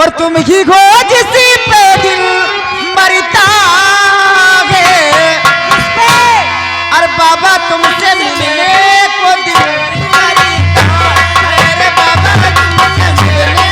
और तुम ही हो जिसी पे दिल मरता है। अरे बाबा तुमसे मिलने को दिल मरता है। अरे बाबा तुमसे मिलने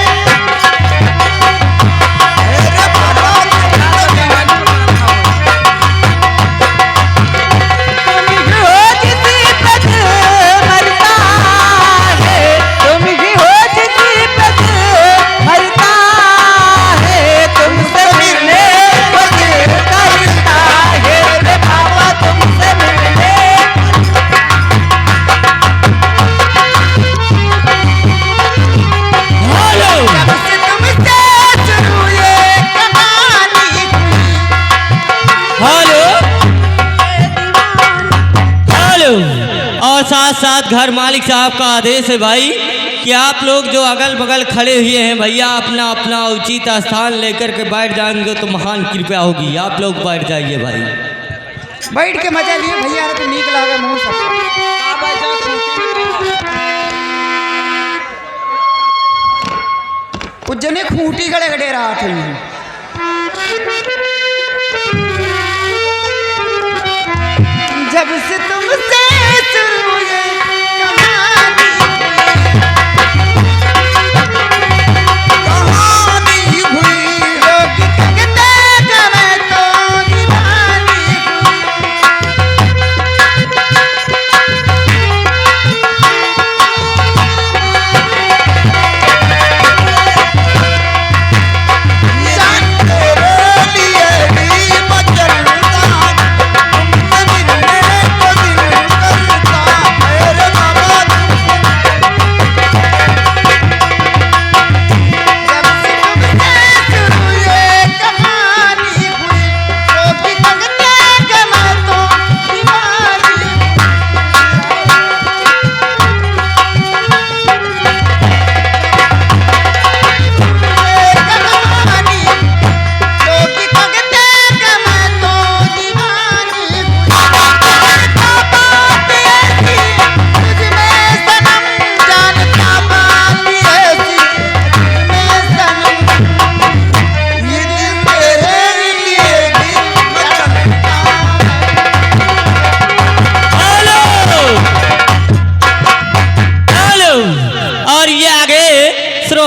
और साथ साथ घर मालिक साहब का आदेश है भाई कि आप लोग जो अगल बगल खड़े हुए हैं भैया अपना अपना उचित स्थान लेकर के बैठ जाएंगे तो महान कृपया होगी। आप लोग बैठ जाइए भाई। बैठ के मजा लिए भैया तो नीक लगे मुंह सब कुछ जने खूंटी गड़े गड़े रहा थे। जब से तुमसे शुरू ये कहानी हुई लोग कहते जब तो दीवानी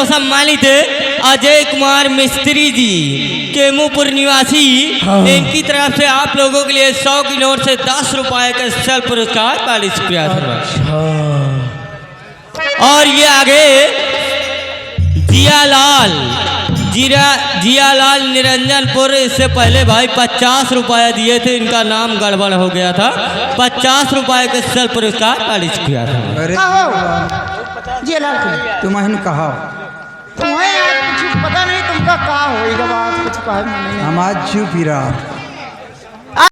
सम्मानित अजय कुमार मिस्त्री जी केमूपुर निवासी इनकी तरफ से आप लोगों के लिए 100 की नोट से 10 रुपए का स्पेशल पुरस्कार बड़ी शुक्रिया। और ये आगे जियालाल निरंजनपुर इससे पहले भाई 50 रुपए दिए थे, इनका नाम गड़बड़ हो गया था। 50 रुपए का स्पेशल पुरस्कार बड़ी शुक्रिया। तुम्हें कहा तुम्हें कुछ पता नहीं तुमका का होएगा बात कुछ कहा नहीं। हम आज चुप ही रहा।